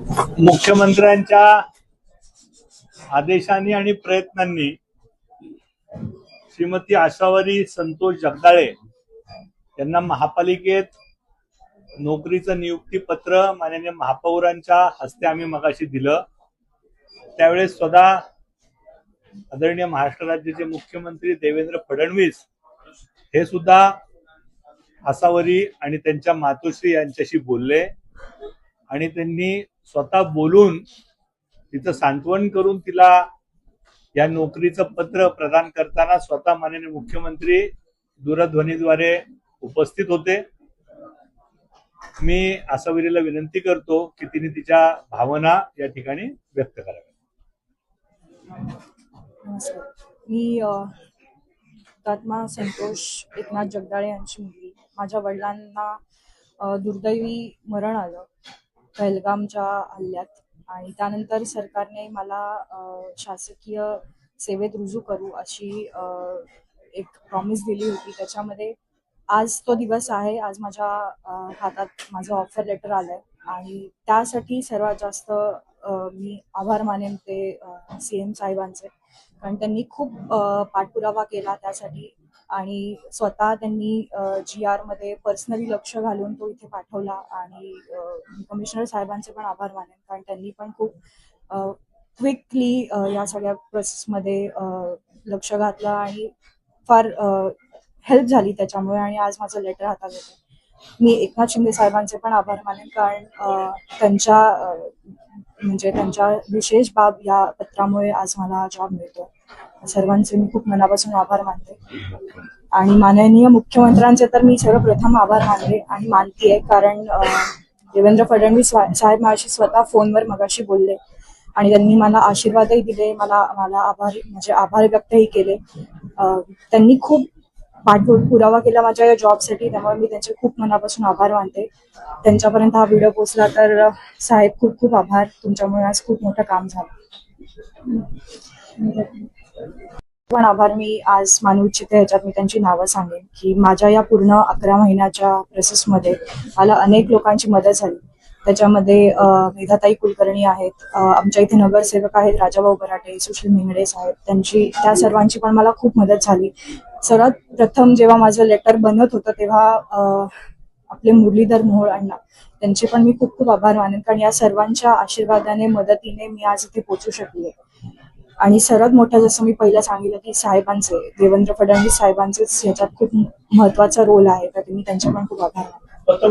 मुख्यमंत्र्यांच्या आदेशाने आणि प्रयत्नांनी श्रीमती आशावरी संतोष जगदाळे यांना महापालिकेत नोकरीचं नियुक्ती पत्र माननीय महापौरांच्या हस्ते आम्ही मगाशी दिलं। त्यावेळेस स्वतः आदरणीय महाराष्ट्र राज्याचे मुख्यमंत्री देवेंद्र फडणवीस हे सुद्धा आसावरी आणि त्यांच्या मातोश्री यांच्याशी बोलले आणि त्यांनी स्वतः बोलून तिचं सांत्वन करून तिला या नोकरीचं पत्र प्रदान करताना स्वतः माननीय मुख्यमंत्री दूरध्वनीद्वारे उपस्थित होते। मी आसावरीला विनंती करतो की तिने तिच्या भावना या ठिकाणी व्यक्त कराव्या। मी हुतात्मा संतोष एकनाथ जगदाळे यांची मुलगी। माझ्या वडिलांना दुर्दैवी मरण आलं पहलगामच्या हल्ल्यात आणि त्यानंतर सरकारने मला शासकीय सेवेत रुजू करू अशी एक प्रॉमिस दिली होती। त्याच्यामध्ये आज तो दिवस आहे। आज माझ्या हातात माझं ऑफर लेटर आलंय आणि त्यासाठी सर्वात जास्त मी आभार मानेन ते सीएम साहेबांचे, कारण त्यांनी खूप पाठपुरावा केला त्यासाठी आणि स्वतः त्यांनी GR मध्ये पर्सनली लक्ष घालून तो इथे पाठवला आणि कमिशनर साहेबांचे पण आभार मानेन, कारण त्यांनी पण खूप क्विकली या सगळ्या प्रोसेसमध्ये लक्ष घातलं आणि फार हेल्प झाली त्याच्यामुळे आणि आज माझं लेटर हातात येतं। मी एकनाथ शिंदे साहेबांचे पण आभार मानेन, कारण त्यांच्या विशेष बाब या पत्रामुळे आज मला जॉब मिळतो। सर्वांचे मी खूप मनापासून आभार मानते आणि माननीय मुख्यमंत्र्यांचे तर मी सर्वप्रथम आभार मानले आणि मानतीये, कारण देवेंद्र फडणवीस साहेब माझ्याशी स्वतः फोनवर मगाशी बोलले आणि त्यांनी मला आशीर्वादही दिले, मला आभार व्यक्तही केले। त्यांनी खूप पाठपुरावा केला माझ्या या जॉबसाठी, त्यामुळे मी त्यांचे खूप मनापासून आभार मानते। त्यांच्यापर्यंत हा व्हिडिओ पोहोचला तर साहेब खूप खूप आभार, तुमच्यामुळे आज खूप मोठं काम झालं। पण आभार मी आज मानू इच्छिते, ह्याच्यात मी त्यांची नावं सांगेन की माझ्या या पूर्ण 11 महिन्याच्या प्रोसेसमध्ये मला अनेक लोकांची मदत झाली। त्याच्यामध्ये मेधाताई कुलकर्णी आहेत, आमच्या इथे नगरसेवक आहेत राजाभाऊ बराटे, सुशील मिंगडे साहेब, त्या सर्वांची पण मला खूप मदत झाली। सर्वात प्रथम जेव्हा माझं लेटर बनत होतं तेव्हा आपले मुरलीधर मोहोळ अण्णा, त्यांचे पण मी खूप खूप आभार मानेन, कारण या सर्वांच्या आशीर्वादाने मदतीने मी आज इथे पोहोचू शकले। आणि सर्वात मोठं जसं मी पहिलं सांगितलं की साहेबांचे, देवेंद्र फडणवीस साहेबांचेच याच्यात खूप महत्वाचा रोल आहे, तर मी त्यांचे पण खूप आभार मानते।